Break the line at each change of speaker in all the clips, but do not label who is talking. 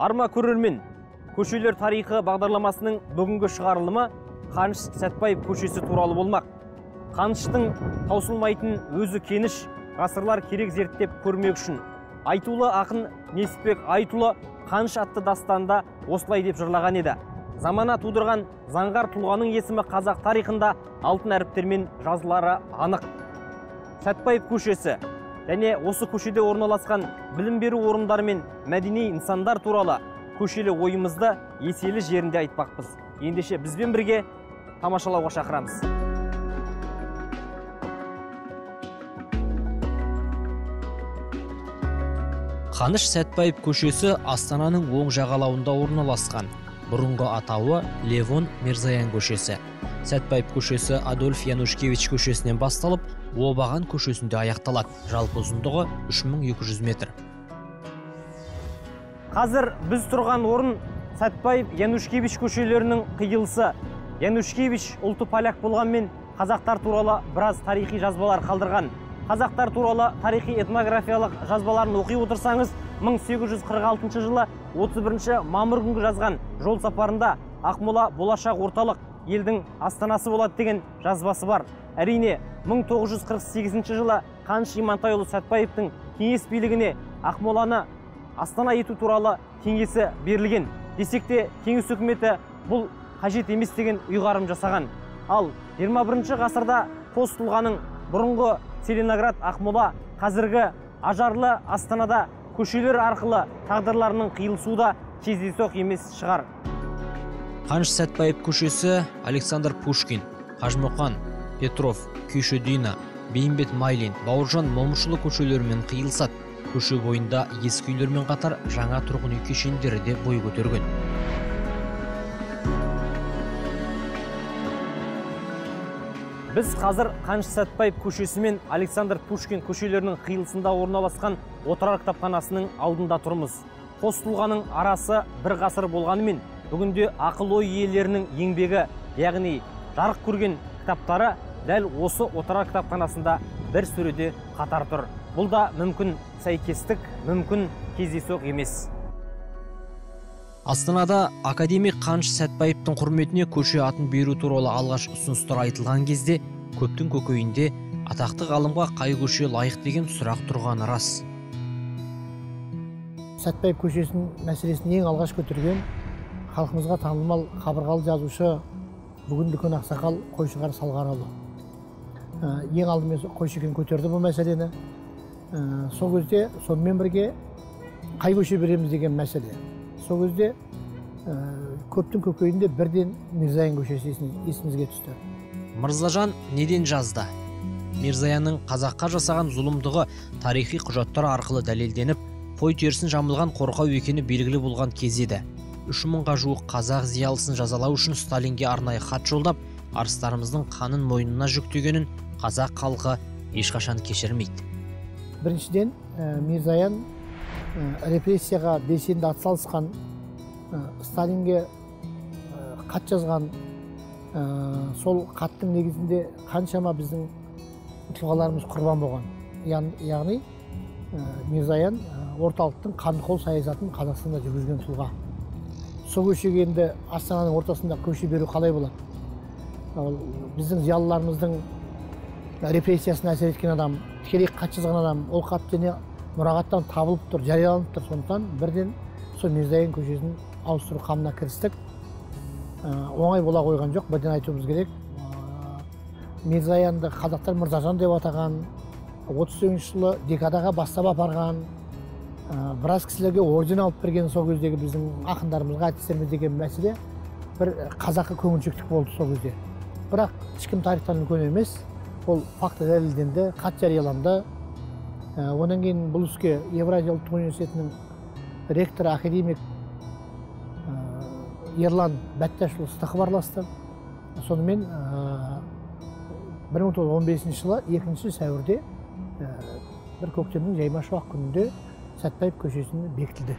Арма көрермен, көшелер тарихы бағдарламасының бүгінгі шығарылымы Қаныш Сәтбаев көшесі туралы болмақ. Қаныштың таусылмайтын өзі кеніш ғасырлар керек зерттеп көрмек үшін. Айтулы ақын Несіпбек Айтұлы Қаныш атты дастанда осылай деп жырлаған еді. Замана тудырған заңғар тұлғаның есімі қазақ тарихында алтын әріптермен жазылары анық. Сәтбаев көшесі және осы көшеде орналасқан білім беру орындары мен мәдени нысандар туралы көшелі ойымызды еселі жерінде айтпақпыз. Ендеше бізбен бірге тамашалауға шақырамыз. Қаныш Сәтбаев көшесі Астананың оң жағалауында орналасқан. Бұрынғы атауы Левон Мирзаян көшесі. Сәтбаев көшесі Адольф Янушкевич көшесінен басталып, Обаған көшесінде аяқталады. Жалпы ұзындығы 3200 метр. Қазір біз тұрған орын Сәтбаев Янушкевич көшелерінің қиылысы. Янушкевич ұлты поляк болғанмен қазақтар туралы біраз тарихи жазбалар қалдырған. Қазақтар туралы тарихи этнографиялық жазбаларын оқи отырсаңыз, 1846 жылы 31 мамыр күнгі жазған жол сапарында Ақмола болашақ орталық елдің астанасы болады деген жазбасы бар. Әрине, 1948 жылы Қаныш Имантайұлы Сәтбаевтың кеңес билігіне Ақмоланы Астана ету туралы кеңесі берілген. Десек те, кеңес үкіметі бұл қажет емес деген ұйғарым жасаған. Ал 21 ғасырда қос тұлғаның бұрынғы Целиноград Ақмола, қазіргі ажарлы Астанада көшелер арқылы тағдырларының қиылысуда кездейсоқ емес шығар. Қаныш Сәтбаев көшесі Александр Пушкин, Қажымұқан, Петров, Күйшедина, Бейімбет Майлин, Бауыржан Момышұлы көшелерімен қиылысады. Көше бойында ескі үйлермен қатар жаңа тұрғын үй кешендері де бой көтерген. Біз қазір Қаныш Сәтбаев көшесі мен Александр Пушкин көшелерінің қиылысында орналасқан отырар кітапханасының алдында тұрмыз. Қос тұлғаның арасы бір ғасыр болғанымен, бүгінде ақыл ой иелерінің еңбегі, яғни жарық көрген кітаптары дәл осы отырар кітапханасында бір сөреде қатар тұр. Бұл да мүмкін сәйкестік, мүмкін кездейсоқ емес. Астанада академик Қаныш Сәтбаевтың құрметіне көше атын беру туралы алғаш ұсыныстар айтылған кезде, көптің көкейінде атақты ғалымға қай көше лайық деген сұрақ тұрғаны рас.
Сәтбаев көшесінің мәселесін ең алғаш көтерген халқымызға танымал қабырғалы жазушы бүгінгі күн ақсақал Қойшығар Салғарұлы. Ең алдымен Қойшыкен көтерді бұл мәселені. Сол кезде сонымен бірге қай көше береміз деген мәселе. Сол кезде көптің көкейінде бірден Мирзаян көшесі есімізге түсті.
Мырзажан неден жазды? Мирзаянның қазаққа жасаған зұлымдығы тарихи құжаттар арқылы дәлелденіп, қой терісін жамылған қорқау екені белгілі болған кез еді. 3000-ға жуық қазақ зиялысын жазалау үшін Сталинге арнайы хат жолдап, арыстарымыздың қанын мойнына жүктегенін қазақ халқы ешқашан кешірмейді.
Біріншіден, Мирзаян репрессияға белсенді атсалысқан, Сталинге хат жазған, сол хаттың негізінде қаншама біздің тұлғаларымыз құрбан болған. Яғни Мирзаян орталықтың қандықол саясатын Қазақстанда жүргізген тұлға. Сол көшеге енді Астананың ортасында көше беру қалай болады? Біздің зиялыларымыздың репрессиясына әсер еткен адам, тікелей хат жазған адам, ол хат және мұрағаттан табылып тұр, жарияланып тұр. Сондықтан бірден сол Мирзаян көшесін ауыстыру қамына кірістік. Оңай бола қойған жоқ, бірден айтуымыз керек. Мирзаянды қазақтар Мырзажан деп атаған, 39 жылы декадаға бастап апарған, біраз кісілерге орден алып берген сол кездегі біздің ақындарымызға, әртістеріміз деген мәселе бір қазақы көңілшектік болды сол кезде. Бірақ ешкім тарихтан үлкен емес, ол факті дәлелденді, хат жарияланды. Онан кейін бұл іске Евразия ұлттық университетінің ректоры академик Ерлан Бәтташұлы Сыздықов араласты. Сонымен 1915 жылы 2 сәуірде бір көктемнің жайма шуақ күнінде Сәтбаев көшесіне бекітілді.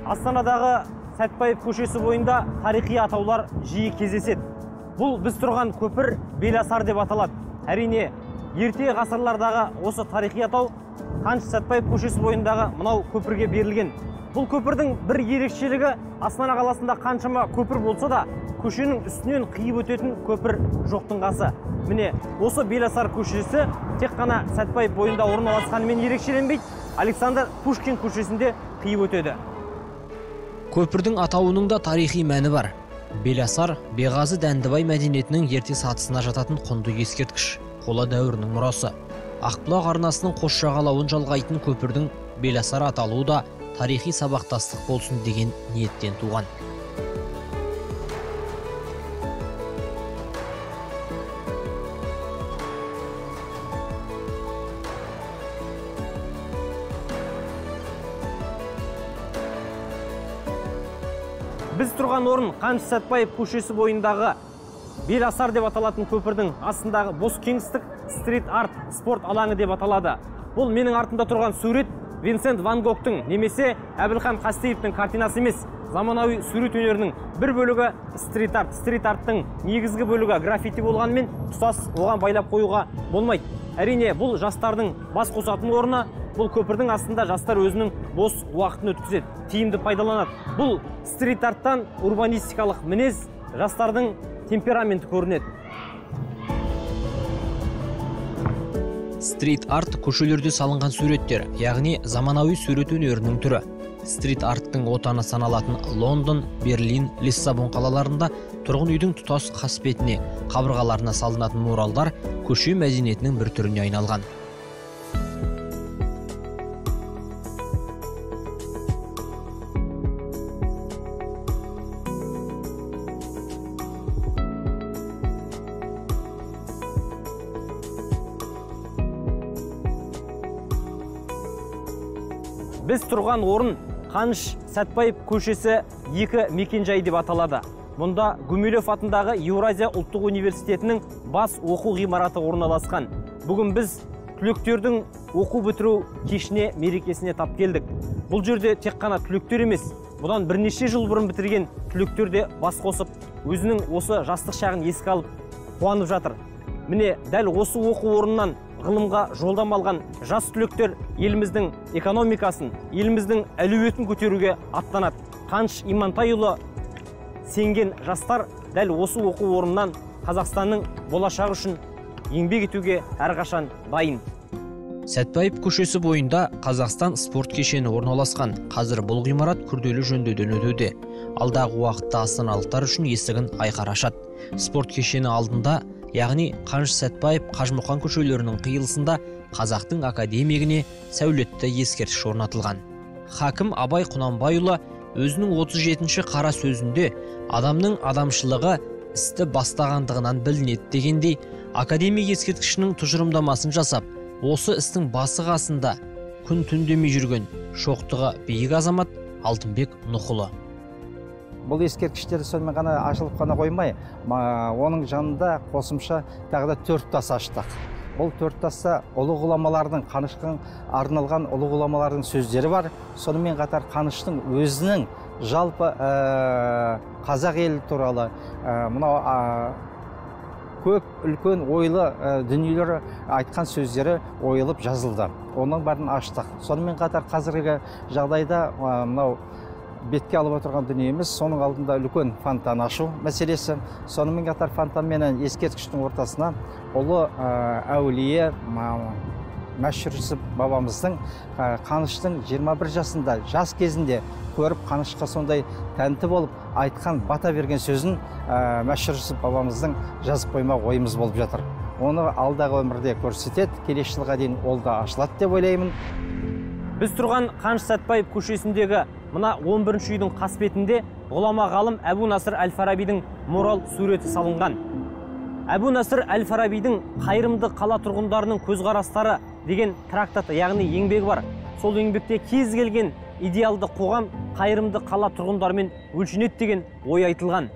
Астанадағы Сәтбаев көшесі бойында тарихи атаулар жиі кездеседі. Бұл біз тұрған көпір Беласар деп аталады. Әрине, ерте ғасырлардағы осы тарихи атау Қаныш Сәтбаев көшесі бойындағы мынау көпірге берілген.
Бұл көпірдің бір ерекшелігі, Астана қаласында қаншама көпір болса да, көшенің үстінен қиып өтетін көпір жоқтың қасы. Міне, осы Беласар көшесі тек қана Сәтбаев бойында орналасқанымен ерекшеленбейді, Александр Пушкин көшесінде қиып өтеді.
Көпірдің атауының да тарихи мәні бар. Беласар Беғазы Дәндібай мәдениетінің ерте сатысына жататын құнды ескерткіш, қола дәуірінің мұрасы. Ақбұлақ арнасының қос жағалауын жалғайтын көпірдің Беласар аталуы да тарихи сабақтастық болсын деген ниеттен туған.
Біз тұрған орын Қаныш Сәтбаев көшесі бойындағы Беласар деп аталатын көпірдің астындағы бос кеңістік стрит-арт спорт алаңы деп аталады. Бұл менің артында тұрған сурет Винсент Ван Гогтың немесе Әбілхан Қастеевтің картинасы емес, заманауи сурет өнерінің бір бөлігі стрит-арт. Стрит-арттың негізгі бөлігі граффити болғанымен тұтас оған байлап қоюға болмайды. Әрине, бұл жастардың бас қосатын орны. Бұл көпірдің астында жастар өзінің бос уақытын өткізеді, тиімді пайдаланады. Бұл стрит-арттан урбанистикалық мінез, жастардың темпераменті көрінеді.
Стрит-арт көшелерде салынған суреттер, яғни заманауи сурет өнерінің түрі. Стрит-арттың отаны саналатын Лондон, Берлин, Лиссабон қалаларында тұрғын үйдің тұтас қасбетіне, қабырғаларына салынатын муралдар көше мәдениетінің бір түріне айналған.
Біз тұрған орын Қаныш Сәтбаев көшесі 2 мекенжай деп аталады. Мұнда Гумилев атындағы Еуразия ұлттық университетінің бас оқу ғимараты орналасқан. Бүгін біз түлектердің оқу бітіру кешіне мерекесіне тап келдік. Бұл жерде тек қана түлектер емес, бұдан бірнеше жыл бұрын бітірген түлектер де бас қосып, өзінің осы жастық шағын еске алып қуанып жатыр. Міне, дәл осы оқу орнынан ғылымға жолдама алған жас түлектер еліміздің экономикасын, еліміздің әлеуетін көтеруге аттанады. Қаныш Имантайұлы сенген жастар дәл осы оқу орнынан Қазақстанның болашағы үшін еңбек етуге әрқашан дайын.
Сәтбаев көшесі бойында Қазақстан спорт кешені орналасқан. Қазір бұл ғимарат күрделі жөндеуден өтуде. Алдағы уақытта астаналықтар үшін есігін айқара ашады. Спорт кешені алдында, яғни Қаныш Сәтбаев Қажымұқан көшелерінің қиылысында Қазақтың академигіне сәулетті ескерткіш орнатылған. Хакім Абай Құнанбайұлы өзінің 37-ші қара сөзінде адамның адамшылығы істі бастағандығынан білінеді дегендей, академик ескерткішінің тұжырымдамасын жасап, осы істің басы қасында күн түндемей жүрген шоқтығы биік азамат Алтынбек Нұхұлы.
Бұл ескерткіштер сонымен ғана ашылып қана қоймай, оның жанында қосымша тағы да 4 тас аштық. Бұл 4 таста ұлы ғұламалардың, Қанышқа арналған ұлы ғұламалардың сөздері бар. Сонымен қатар Қаныштың өзінің жалпы қазақ елі туралы көп үлкен ойлы дүниелер айтқан сөздері ойылып жазылды. Оның бәрін аштық. Сонымен қатар қазіргі жағдайда мынау бетке алып отырған дүниеміз, соның алдында үлкен фонтан ашу мәселесі. Сонымен қатар фонтан менен ескерткіштің ортасына ұлы әулие Мәшһүр Жүсіп бабамыздың Қаныштың 21 жасында жас кезінде көріп Қанышқа сондай тәнті болып айтқан, бата берген сөзін Мәшһүр Жүсіп бабамыздың жазып қоймақ ойымыз болып жатыр. Оны алдағы өмірде көрсетеді, келесі жылға дейін ол да ашылады деп ойлаймын.
Біз тұрған Қаныш Сәтбаев көшесіндегі мына 11-ші үйдің қасбетінде ғұлама ғалым Әбу Насыр Әл-Фарабидің мурал суреті салынған. Әбу Насыр Әл-Фарабидің қайырымды қала тұрғындарының көзқарастары деген трактаты, яғни еңбегі бар. Сол еңбекте кез келген идеалды қоғам қайырымды қала тұрғындарымен өлшенеді деген ой айтылған.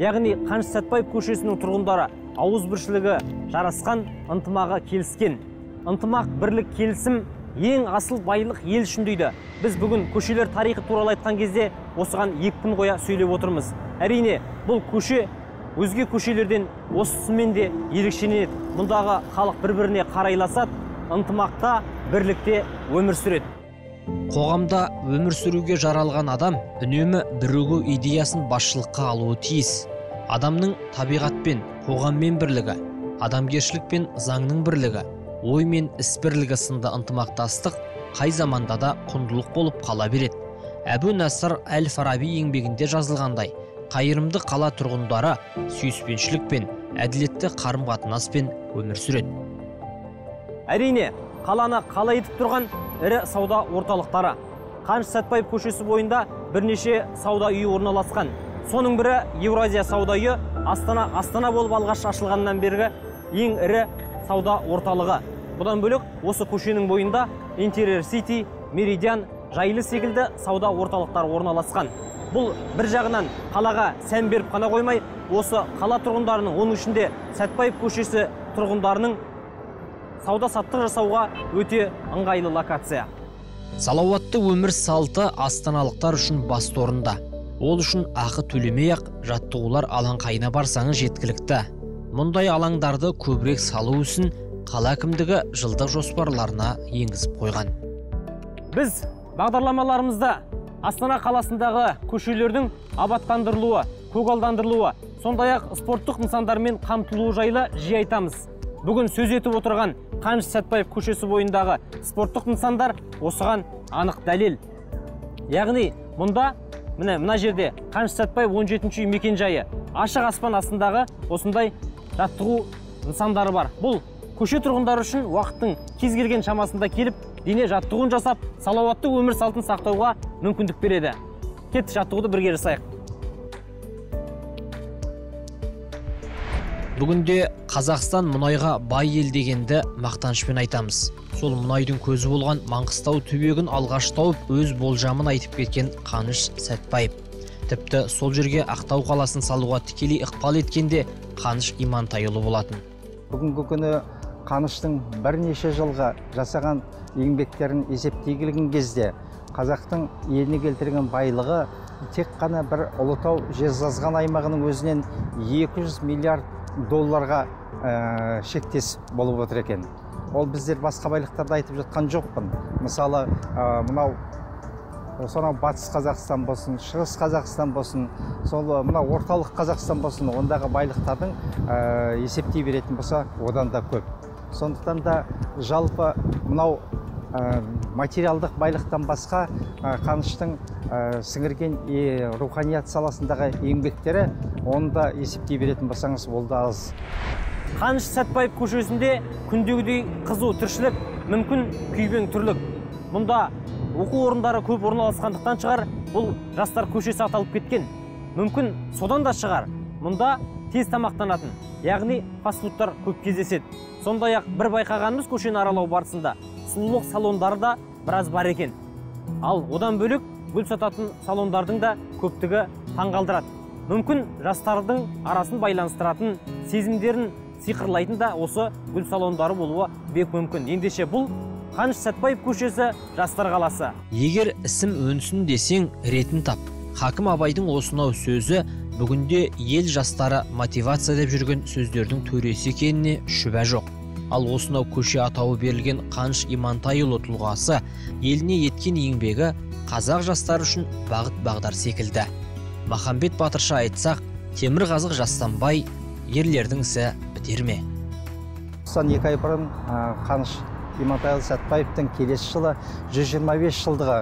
Яғни Қаныш Сәтбаев көшесінің тұрғындары ауызбіршілігі жарасқан, ынтымағы келіскен. Ынтымақ, бірлік, келісім ең асыл байлық ел үшін дейді. Біз бүгін көшелер тарихы туралы айтқан кезде осыған екпін қоя сөйлеп отырмыз. Әрине, бұл көше өзге көшелерден осысымен де ерекшеленеді. Мұндағы халық бір-біріне қарайласады, ынтымақта, бірлікте өмір сүреді.
Қоғамда өмір сүруге жаралған адам үнемі бірігу идеясын басшылыққа алуы тиіс. Адамның табиғатпен, қоғаммен бірлігі, адамгершілік пен заңның бірлігі, ой мен іс бірлігі сынды ынтымақтастық қай заманда да құндылық болып қала береді. Әбу Насыр әл-Фараби еңбегінде жазылғандай, қайырымды қала тұрғындары сүйіспеншілік пен әділетті қарым-қатынаспен өмір сүреді.
Әрине, қаланы қала етіп тұрған ірі сауда орталықтары. Қаныш Сәтпаев көшесі бойында бірнеше сауда үйі орналасқан. Соның бірі Еуразия сауда үйі Астана болып алғаш ашылғаннан бергі ең ірі сауда орталығы. Бұдан бөлек осы көшенің бойында Interior City, Meridian, Жайлы секілді сауда орталықтары орналасқан. Бұл бір жағынан қалаға сән беріп қана қоймай, осы қала тұрғындарының, оның ішінде Сәтпаев көшесі тұрғындарының сауда-саттық жасауға өте ыңғайлы локация.
Салауатты өмір салты астаналықтар үшін басты орында. Ол үшін ақы төлемей-ақ жаттығулар алаңқайына барсаңыз жеткілікті. Мұндай алаңдарды көбірек салу үшін қала әкімдігі жылдық жоспарларына енгізіп қойған.
Біз бағдарламаларымызда Астана қаласындағы көшелердің абаттандырылуы, көгалдандырылуы, сондай-ақ спорттық нысандармен қамтылуы жайлы жиі айтамыз. Бүгін сөз етіп отырған Қаныш Сәтпаев көшесі бойындағы спорттық нысандар осыған анық дәлел. Яғни, мұнда, мына жерде Қаныш Сәтпаев 17-үй мекен жайы, ашық аспан астындағы осындай жаттығу нысандары бар. Бұл көше тұрғындары үшін уақыттың кез келген шамасында келіп, дене жаттығуын жасап, салауатты өмір салтын сақтауға мүмкіндік береді. Кетті, жаттығуды бірге жасайық.
Бүгінде Қазақстан мұнайға бай ел дегенді мақтанышпен айтамыз. Сол мұнайдың көзі болған Маңғыстау түбегін алғаш тауып, өз болжамын айтып кеткен Қаныш Сәтпаев. Тіпті сол жерге Ақтау қаласын салуға тікелей ықпал еткенде Қаныш Имантайұлы болатын.
Бүгінгі күні Қаныштың бірнеше жылға жасаған еңбектерін есептей келген кезде қазақтың еліне келтірген байлығы тек қана бір Ұлытау жезқазған аймағының өзінен 200 миллиард долларға шектес болып отыр екен. Ол біздер басқа байлықтарды айтып жатқан жоқпын. Мысалы, мынау батыс Қазақстан болсын, шығыс Қазақстан болсын, мынау орталық Қазақстан болсын, ондағы байлықтардың есептей беретін болса, одан да көп. Сондықтан да жалпы мынау материалдық байлықтан басқа Қаныштың сіңірген руханият саласындағы еңбектері, оны да есептей беретін болсаңыз, ол да аз.
Қаныш Сәтпаев көшесінде күндегідей қызу тіршілік, мүмкін күйбең түрлік. Мұнда оқу орындары көп орналасқандықтан шығар, бұл жастар көшесі аталып кеткен. Мүмкін содан да шығар. Мұнда тез тамақтанатын, яғни фастфудтар көп кездеседі. Сондай-ақ бір байқағанымыз көшені аралау барысында сұлулық салондары да біраз бар екен. Ал одан бөлек гүл сататын салондардың да көптігі таңғалдырады. Мүмкін жастардың арасын байланыстыратын, сезімдерін сиқырлайтын да осы гүл салондары болуы бек мүмкін. Ендеше бұл Қаныш Сәтпаев көшесі, жастар қаласы.
Егер ісім өнсін десең, ретін тап. Хакім Абайдың осынау сөзі бүгінде ел жастары мотивация деп жүрген сөздердің төресі екеніне шүбә жоқ. Ал осынау көше атауы берілген Қаныш Имантайұлы тұлғасы еліне еткен еңбегі қазақ жастары үшін бағыт-бағдар секілді. Махамбет Батырша айтсақ, темірқазық жастанбай, ерлердің ісі бітер ме?
92 ай бұрын Қаныш Имантайұлы Сәтпаевтың келесі жылы 125 жылдығы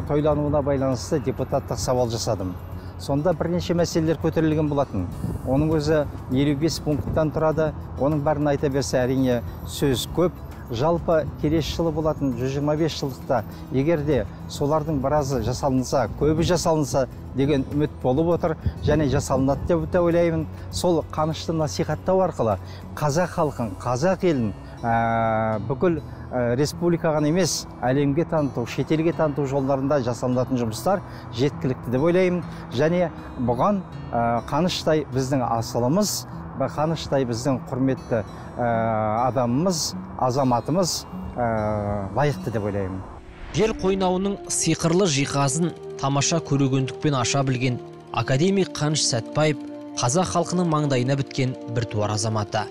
тойлануына байланысты депутаттық сауал жасадым. Сонда бірнеше мәселелер көтерілген болатын. Оның өзі 55 пункттан тұрады. Оның бәрін айта берсе, әрине сөз көп. Жалпы келесі жылы болатын 125 жылдықта егерде солардың біразы жасалынса, көбі жасалынса деген үміт болып отыр, және жасалынады деп ойлаймын. Сол Қанышты насихаттау арқылы қазақ халқын, қазақ елін бүкіл республикаға емес, әлемге таныту, шетелге таныту жолдарында жасалынатын жұмыстар жеткілікті деп ойлаймын. Және бұған Қаныштай біздің асылымыз, Қаныштай біздің құрметті адамымыз, азаматымыз лайықты деп ойлаймын.
Жер қойнауының сиқырлы жиһазын тамаша көрегендікпен аша білген академик Қаныш Сәтпаев қазақ халқының маңдайына біткен бір туар азаматы.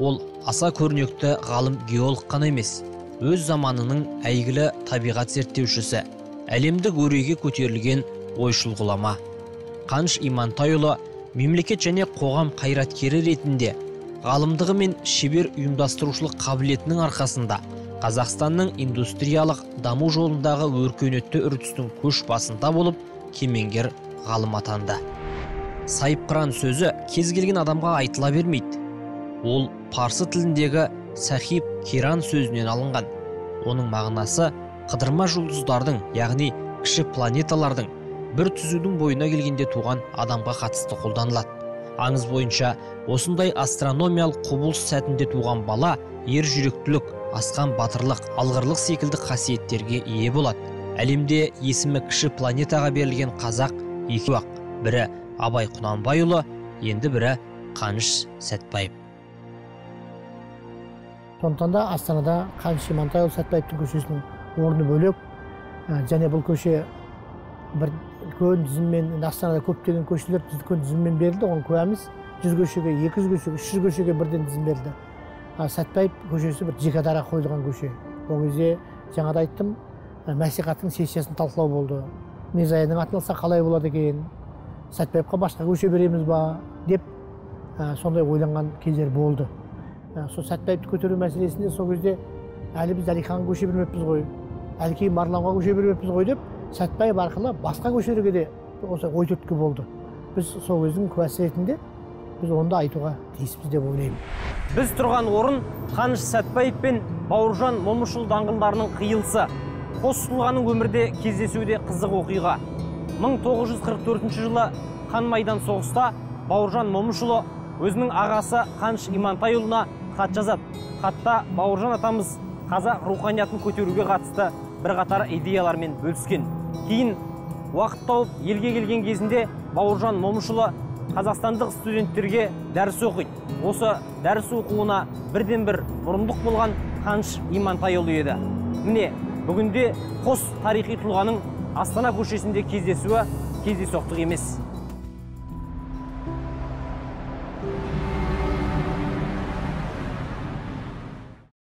Ол аса көрнекті ғалым геолог қана емес, өз заманының әйгілі табиғат зерттеушісі, әлемдік өреге көтерілген ойшыл ғұлама. Қаныш Имантайұлы мемлекет және қоғам қайраткері ретінде ғалымдығы мен шебер ұйымдастырушылық қабілетінің арқасында Қазақстанның индустриялық даму жолындағы өркениетті үрдістің көш басында болып, кемеңгер ғалым атанды. Сайыпқыран сөзі кез келген адамға айтыла бермейді. Ол парсы тіліндегі сахиб киран сөзінен алынған. Оның мағынасы қыдырма жұлдыздардың, яғни кіші планеталардың бір түзудің бойына келгенде туған адамға қатысты қолданылады. Аңыз бойынша, осындай астрономиялық құбылыс сәтінде туған бала ер жүректілік, асқан батырлық, алғырлық секілді қасиеттерге ие болады. Әлемде есімі кіші планетаға берілген қазақ екі ақ, бірі Абай Құнанбайұлы, енді бірі Қаныш Сәтбаев.
Сондықтан да Астанада Қаныш Имантайұлы Сәтбаевтың көшесінің орны бөлек, және бұл көше бір үлкен тізіммен, Астанада көптеген көшелер үлкен тізіммен берілді, оны көреміз. 100 көшеге, 200 көшеге, 300 көшеге бірден тізім берілді. Сәтбаев көшесі бір жекадара қойылған көше. Ол кезде жаңада айттым, мәслихаттың сессиясын талқылау болды. Мирзаянның атын алса қалай болады екен? Сәтбаевқа басқа көше береміз ба деп сондай ойланған кездер болды. Сол Сәтбаевты көтеру мәселесінде сол кезде әлі біз Әлиханға көше бермеппіз ғой, әлі кейін Марламға көше бермеппіз ғой деп, Сәтбаев арқылы басқа көшелерге де осы ой түрткі болды. Біз сол өздің куәсі ретінде біз онда айтуға тиіспіз деп ойлаймын.
Біз тұрған орын Қаныш Сәтбаев пен Бауыржан Момышұлы даңғылдарының қиылысы. Қос тұлғаның өмірде кездесуде қызық оқиға. 1944 жылы қан майдан соғыста Бауыржан Момышұлы өзінің ағасы Қаныш Имантайұлына хат жазады. Хатта Бауыржан атамыз қазақ руханиятын көтеруге қатысты бірқатар идеялармен бөліскен. Кейін уақыт тауып елге келген кезінде Бауыржан Момышұлы қазақстандық студенттерге дәріс оқиды. Осы дәріс оқуына бірден бір мұрындық болған Қаныш Имантайұлы еді. Міне, бүгінде қос тарихи тұлғаның Астана көшесінде кездесуі кездейсоқтық емес.